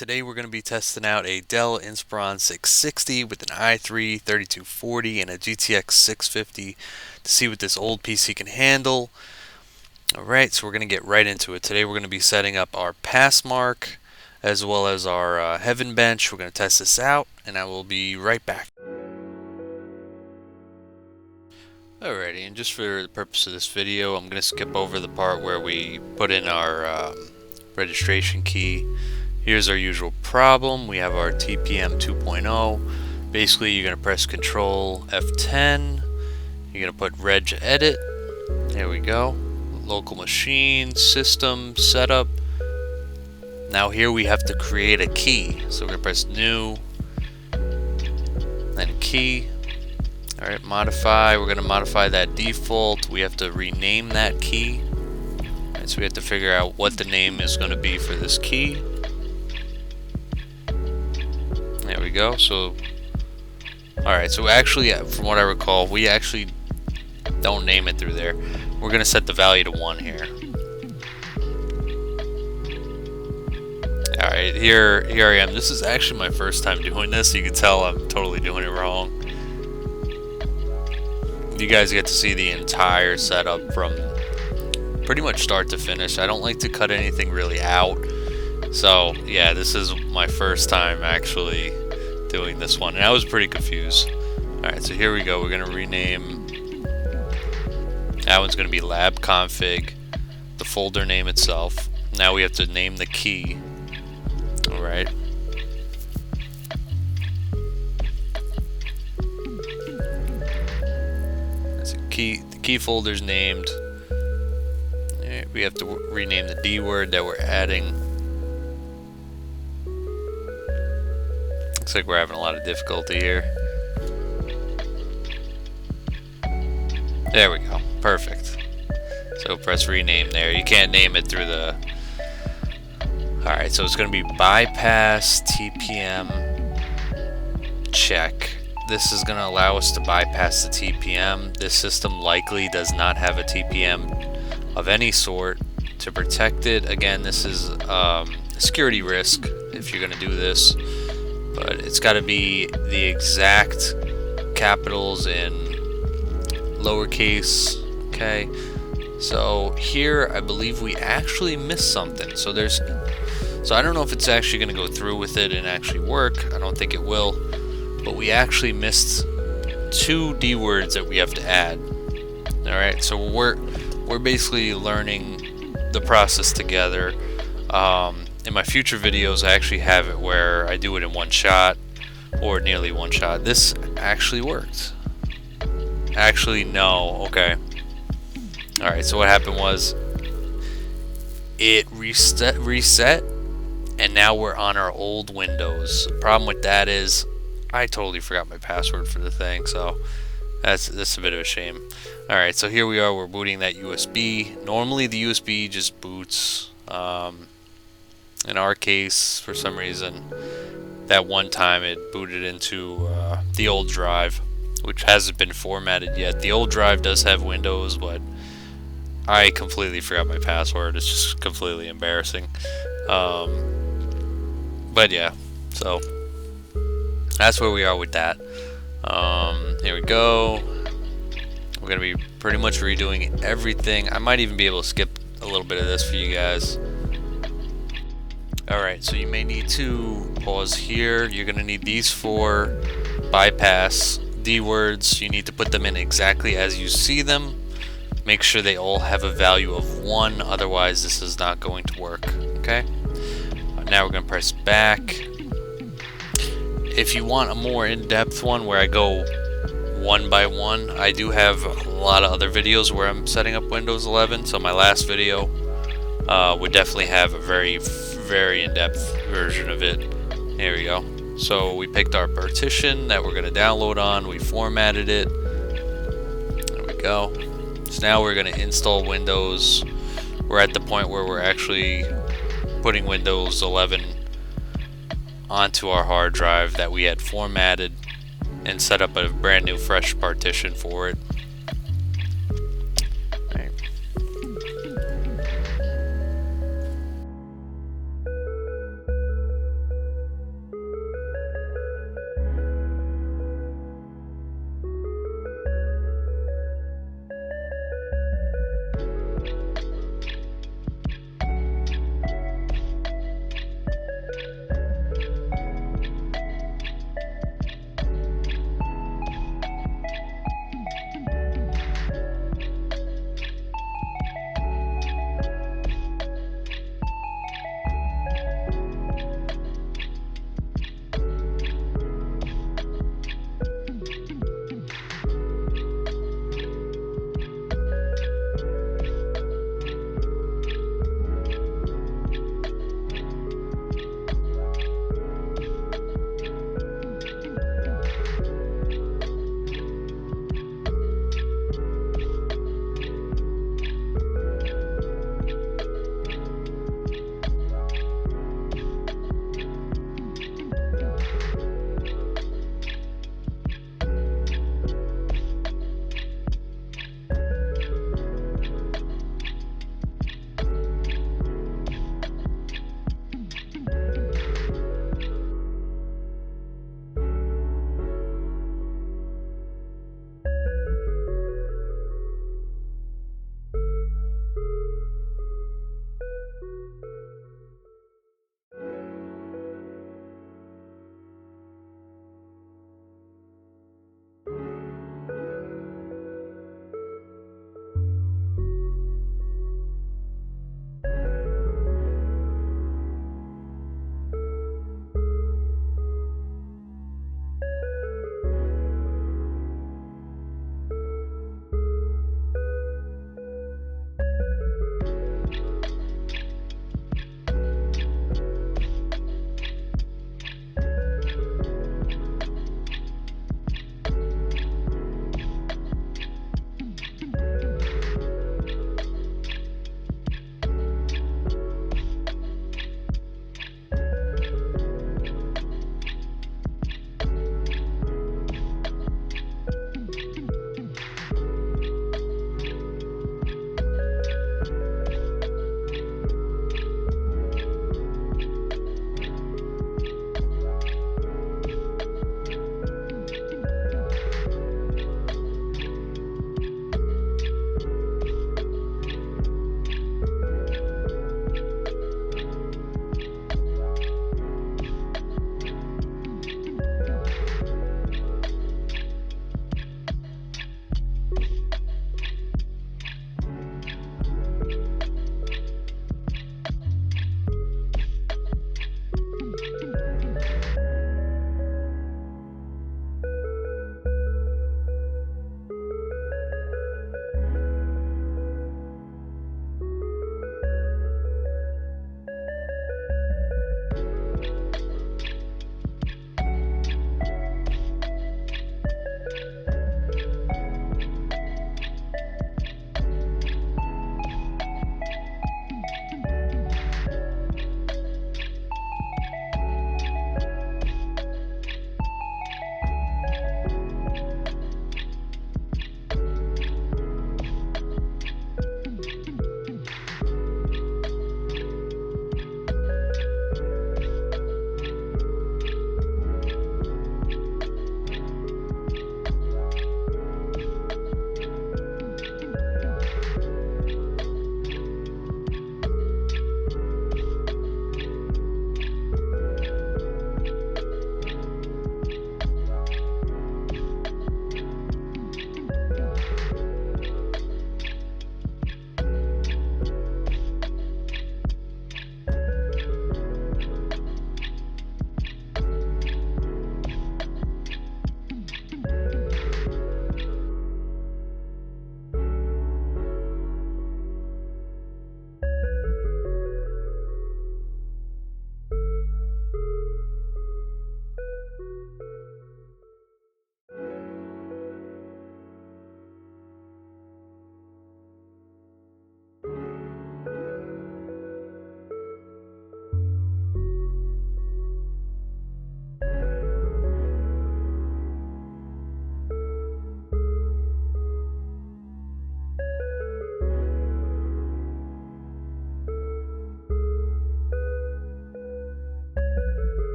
today we're going to be testing out a Dell Inspiron 660 with an i3-3240 and a GTX 650 to see what this old PC can handle. Alright, so we're going to get right into it. Today we're going to be setting up our pass mark as well as our heaven bench. We're going to test this out and I will be right back. Alrighty, and just for the purpose of this video, I'm going to skip over the part where we put in our registration key. Here's our usual problem. We have our TPM 2.0. Basically, you're going to press Control F10. You're going to put Reg Edit. There we go. Local machine, system, setup. Now here we have to create a key. So we're going to press New, then Key. Alright, modify. We're going to modify that default. We have to rename that key. Alright, so we have to figure out what the name is going to be for this key. There we go. So, alright, so actually, from what I recall, we actually don't name it through there. We're going to set the value to 1 here. Alright, here I am. This is actually my first time doing this. You can tell I'm totally doing it wrong. You guys get to see the entire setup from pretty much start to finish. I don't like to cut anything really out. So, yeah, this is my first time actually doing this one. And I was pretty confused. Alright, so here we go. We're going to rename. That one's going to be lab config, the folder name itself. Now we have to name the key. Alright. The key folder's named. Right, we have to rename the D word that we're adding. Looks like we're having a lot of difficulty here. There we go. Perfect. So press rename there. You can't name it through the... Alright, so it's going to be bypass TPM check. This is going to allow us to bypass the TPM. This system likely does not have a TPM of any sort to protect it. Again, this is a security risk if you're going to do this, but it's got to be the exact capitals in lowercase. Okay, so here I believe we actually missed something. So I don't know if it's actually going to go through with it and actually work. I don't think it will. But we actually missed 2 D words that we have to add. Alright, so we're basically learning the process together. In my future videos, I actually have it where I do it in one shot, or nearly one shot. This actually worked. Actually, no. Okay. Alright, so what happened was it reset, and now we're on our old Windows. The problem with that is I totally forgot my password for the thing, so that's a bit of a shame. Alright, so here we are, we're booting that USB. Normally the USB just boots. In our case, for some reason, that one time it booted into the old drive, which hasn't been formatted yet. The old drive does have Windows, but I completely forgot my password. It's just completely embarrassing. But yeah, so that's where we are with that. Here we go. We're going to be pretty much redoing everything. I might even be able to skip a little bit of this for you guys. Alright, so you may need to pause here. You're going to need these 4 bypass D words. You need to put them in exactly as you see them. Make sure they all have a value of 1, otherwise this is not going to work. Okay? Now we're going to press back. If you want a more in-depth one where I go one by one, I do have a lot of other videos where I'm setting up Windows 11. So my last video would definitely have a very, very in-depth version of it. Here we go. So we picked our partition that we're going to download on. We formatted it. There we go. So now we're going to install Windows. We're at the point where we're actually putting Windows 11 onto our hard drive that we had formatted and set up a brand new fresh partition for it. Right.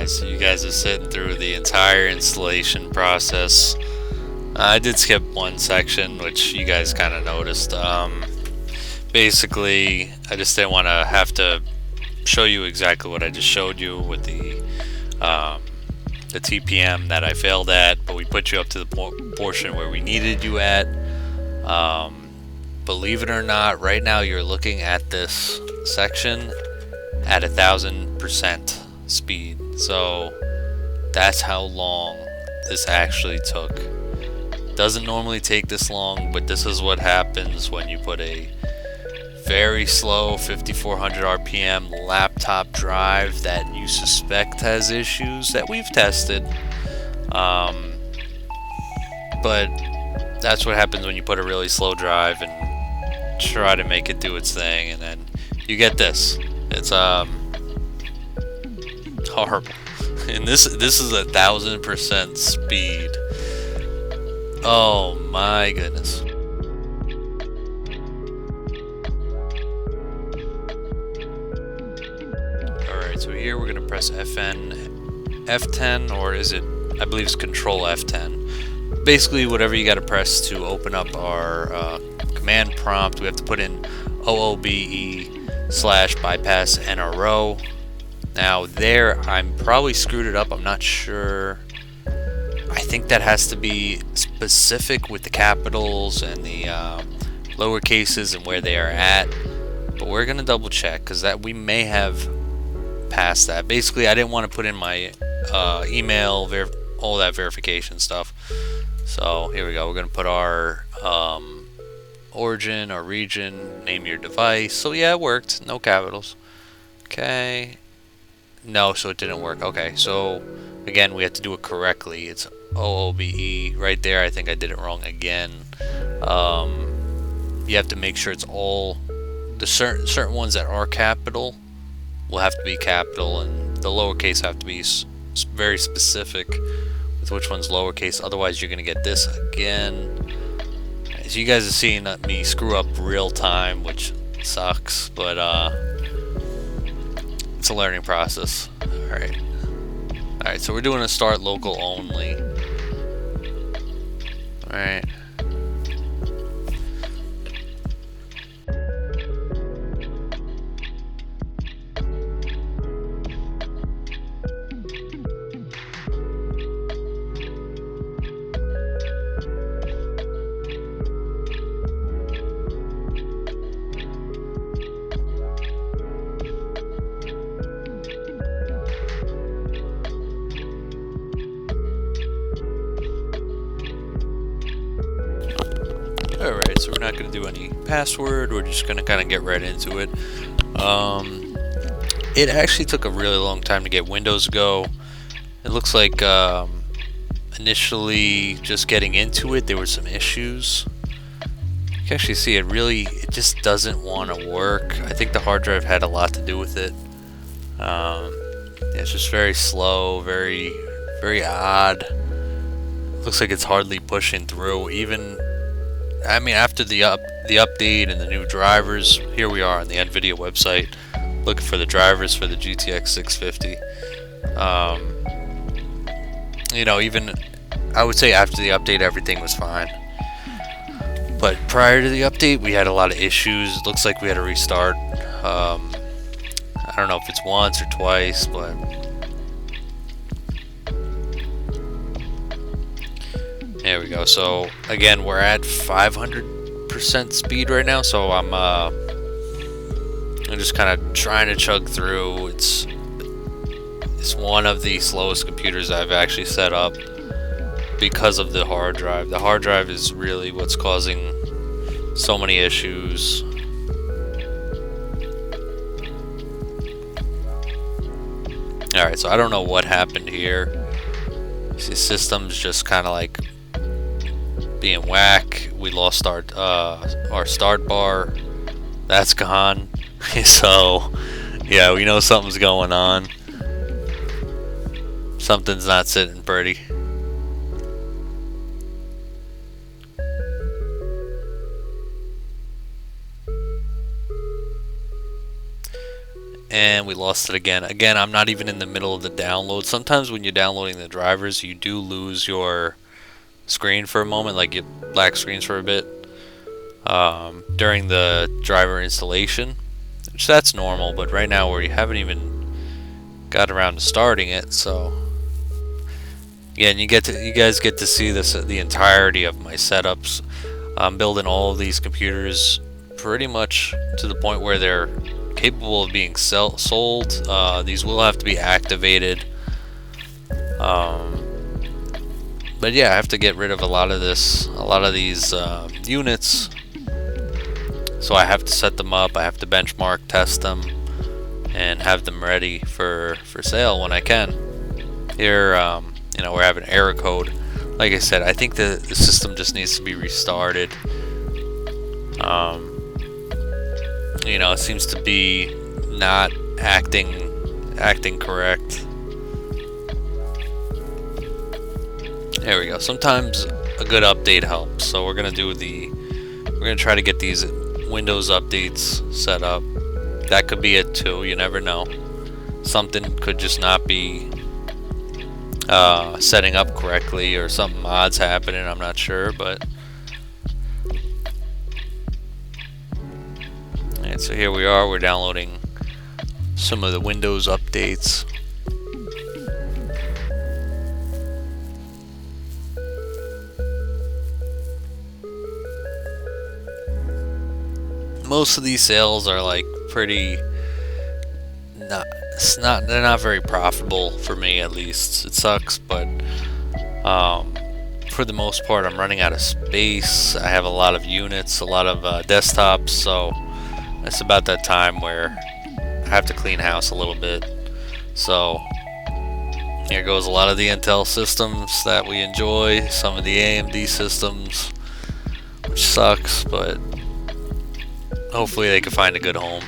guys. You guys are sitting through the entire installation process. I did skip one section, which you guys kind of noticed. Basically, I just didn't want to have to show you exactly what I just showed you with the TPM that I failed at, but we put you up to the portion where we needed you at. Believe it or not, right now you're looking at this section at 1000% speed. So that's how long this actually took. Doesn't normally take this long, but this is what happens when you put a very slow 5400 RPM laptop drive that you suspect has issues that we've tested. But that's what happens when you put a really slow drive and try to make it do its thing, and then you get this. It's horrible. And this is 1000% speed. Oh my goodness. Alright, so here we're gonna press F10, or is it, I believe it's Control F10. Basically whatever you gotta press to open up our command prompt. We have to put in OOBE/bypass NRO. Now there, I'm probably screwed it up, I'm not sure. I think that has to be specific with the capitals and the lower cases and where they are at. But we're gonna double check, because that we may have passed that. Basically, I didn't want to put in my email, all that verification stuff. So here we go. We're gonna put our origin or region, name your device. So yeah, it worked. No capitals. Okay. No, so it didn't work. Okay, so again, we have to do it correctly. It's OOBE right there. I think I did it wrong again. You have to make sure it's all the certain ones that are capital will have to be capital, and the lowercase have to be very specific with which one's lowercase. Otherwise, you're gonna get this again. As you guys are seeing me screw up real time, which sucks, but it's a learning process. Alright, so we're doing a start local only. Alright. Alright, so we're not going to do any password, we're just going to kind of get right into it. It actually took a really long time to get Windows to go. It looks like initially just getting into it there were some issues. You can actually see it just doesn't want to work. I think the hard drive had a lot to do with it. Yeah, it's just very slow, very odd. Looks like it's hardly pushing through. Even, I mean, after the update and the new drivers, here we are on the NVIDIA website looking for the drivers for the GTX 650. You know, even I would say after the update everything was fine, but prior to the update we had a lot of issues. It looks like we had to restart. I don't know if it's once or twice, but there we go. So again, we're at 500% speed right now, so I'm just kind of trying to chug through. It's one of the slowest computers I've actually set up because of the hard drive. The hard drive is really what's causing so many issues. Alright, so I don't know what happened here. The system's just kind of like being whack. We lost our start bar. That's gone. So yeah, we know something's going on. Something's not sitting pretty. and we lost it again. Again, I'm not even in the middle of the download. Sometimes when you're downloading the drivers, you do lose your screen for a moment, like you black screens for a bit during the driver installation, which that's normal. But right now, we haven't even got around to starting it, so yeah, and you guys get to see this the entirety of my setups. I'm building all of these computers pretty much to the point where they're capable of being sold. These will have to be activated. But yeah, I have to get rid of a lot of these units. So I have to set them up. I have to benchmark, test them, and have them ready for sale when I can. Here, you know, we're having error code. Like I said, I think the system just needs to be restarted. You know, it seems to be not acting correct. There we go. Sometimes a good update helps. So we're gonna try to get these Windows updates set up. That could be it too. You never know. Something could just not be setting up correctly, or something odd's happening. I'm not sure, but. And so here we are, we're downloading some of the Windows updates. Most of these sales are like pretty they're not very profitable for me, at least. It sucks, but for the most part I'm running out of space. I have a lot of units, a lot of desktops, so it's about that time where I have to clean house a little bit. So here goes a lot of the Intel systems that we enjoy, some of the AMD systems, which sucks, but hopefully they can find a good home.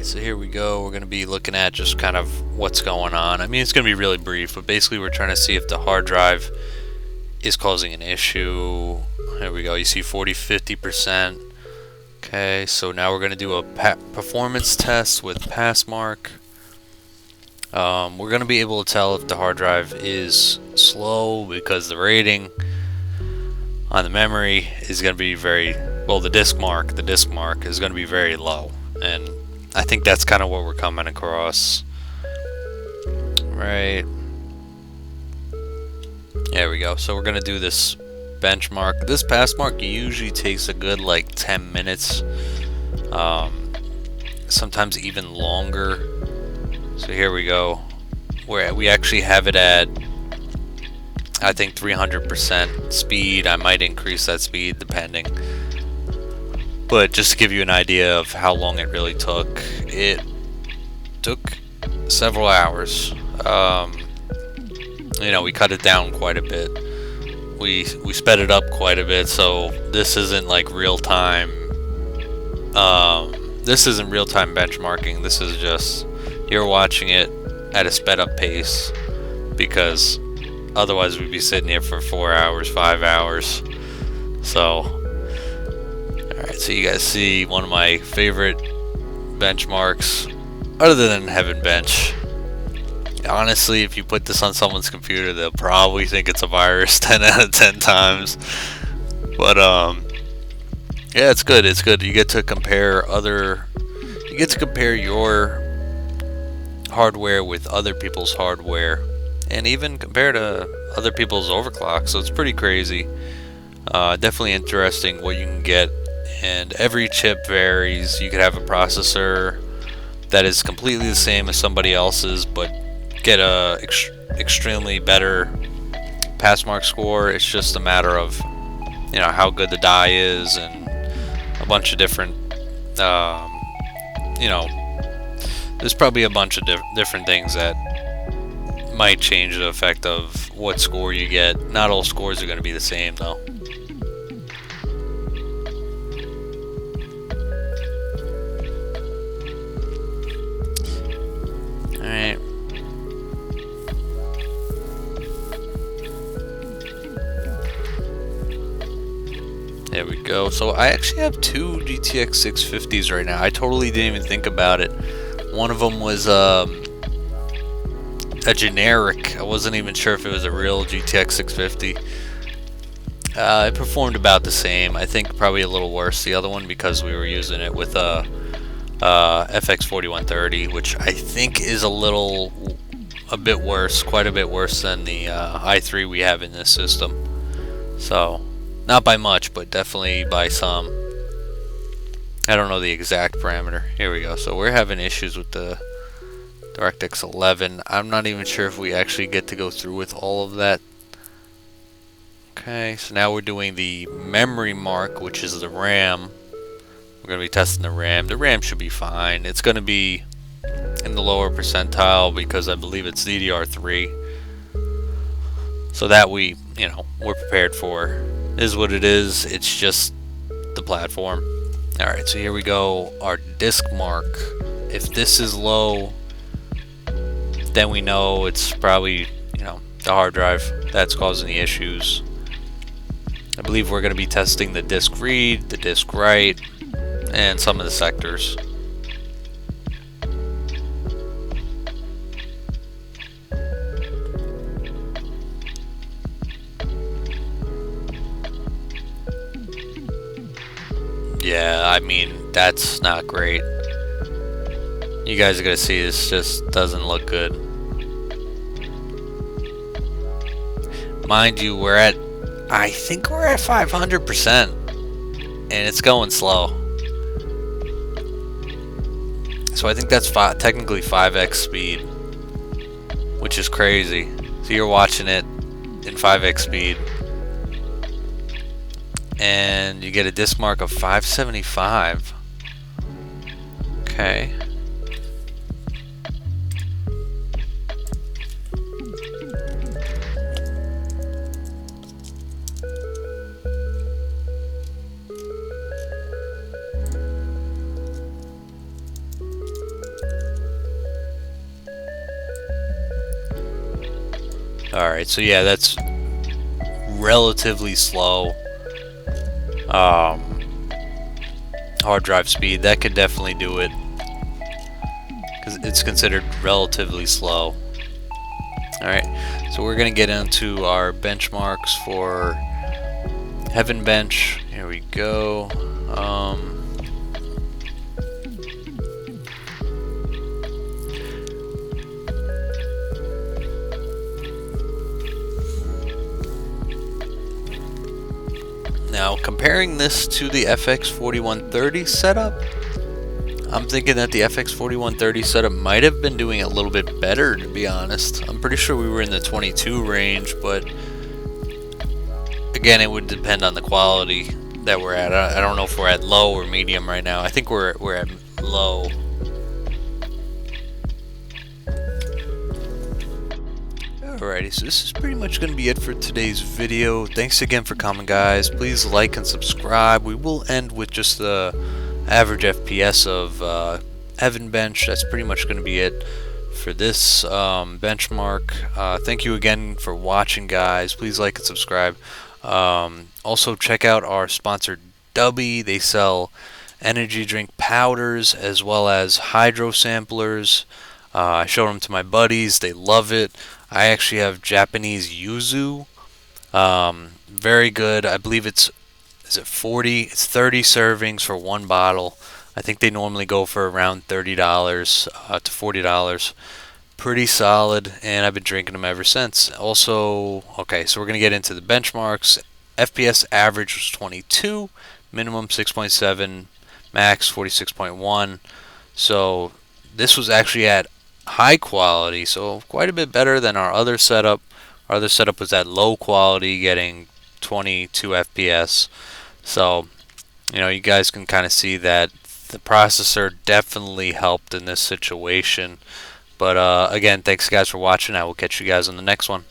Alright, so here we go. We're going to be looking at just kind of what's going on. I mean, it's going to be really brief, but basically we're trying to see if the hard drive is causing an issue. There we go. You see 40-50%. Okay, so now we're going to do a performance test with Passmark. We're going to be able to tell if the hard drive is slow because the rating on the memory is going to be very, well, the disk mark is going to be very low. And I think that's kind of what we're coming across. Right. There we go. So we're going to do this benchmark. This Passmark usually takes a good like 10 minutes. Sometimes even longer. So here we go. We actually have it at, I think, 300% speed. I might increase that speed depending. But just to give you an idea of how long it really took, it took several hours. You know, we cut it down quite a bit. We sped it up quite a bit, so this isn't like real time. This isn't real time benchmarking. This is just you're watching it at a sped up pace, because otherwise we'd be sitting here for 4 hours, 5 hours. So. Alright, so you guys see one of my favorite benchmarks, other than Heaven Bench. Honestly, if you put this on someone's computer, they'll probably think it's a virus 10 out of 10 times. But, yeah, it's good, it's good. You get to compare your hardware with other people's hardware, and even compare to other people's overclock, so it's pretty crazy. Definitely interesting what you can get. And every chip varies. You could have a processor that is completely the same as somebody else's, but get a extremely better Passmark score. It's just a matter of, you know, how good the die is, and a bunch of different, you know, there's probably a bunch of different things that might change the effect of what score you get. Not all scores are going to be the same, though. Alright. There we go. So I actually have two GTX 650s right now. I totally didn't even think about it. One of them was a generic. I wasn't even sure if it was a real GTX 650. It performed about the same. I think probably a little worse, the other one, because we were using it with a FX4130, which I think is a bit worse, quite a bit worse than the i3 we have in this system. So, not by much, but definitely by some. I don't know the exact parameter. Here we go. So we're having issues with the DirectX 11. I'm not even sure if we actually get to go through with all of that. Okay, so now we're doing the memory mark, which is the RAM. We're going to be testing the RAM. The RAM should be fine. It's going to be in the lower percentile because I believe it's DDR3. So that we're prepared for. Is what it is. It's just the platform. Alright, so here we go. Our disk mark. If this is low, then we know it's probably, the hard drive that's causing the issues. I believe we're going to be testing the disk read, the disk write, and some of the sectors. Yeah, I mean, that's not great. You guys are going to see this just doesn't look good. Mind you, I think we're at 500%, and it's going slow. So I think that's technically 5x speed, which is crazy. So you're watching it in 5x speed, and you get a disk mark of 575. Okay. Alright, so yeah, that's relatively slow. Hard drive speed, that could definitely do it, because it's considered relatively slow. Alright, so we're going to get into our benchmarks for Heaven Bench. Here we go. Now, comparing this to the FX 4130 setup, I'm thinking that the FX 4130 setup might have been doing a little bit better, to be honest. I'm pretty sure we were in the 22 range, but again, it would depend on the quality that we're at. I don't know if we're at low or medium right now. I think we're at low. Alrighty, so this is pretty much going to be it for today's video. Thanks again for coming, guys. Please like and subscribe. We will end with just the average FPS of Heaven Bench. That's pretty much going to be it for this benchmark. Thank you again for watching, guys. Please like and subscribe. Also, check out our sponsor, Dubby. They sell energy drink powders as well as hydro samplers. I showed them to my buddies. They love it. I actually have Japanese yuzu. Very good. I believe is it 40? It's 30 servings for one bottle. I think they normally go for around $30 to $40. Pretty solid, and I've been drinking them ever since. Also, okay, so we're going to get into the benchmarks. FPS average was 22, minimum 6.7, max 46.1. So this was actually at high quality, so quite a bit better than our other setup. Our other setup was at low quality, getting 22 FPS. So, you know, you guys can kind of see that the processor definitely helped in this situation. But again, thanks guys for watching. I will catch you guys on the next one.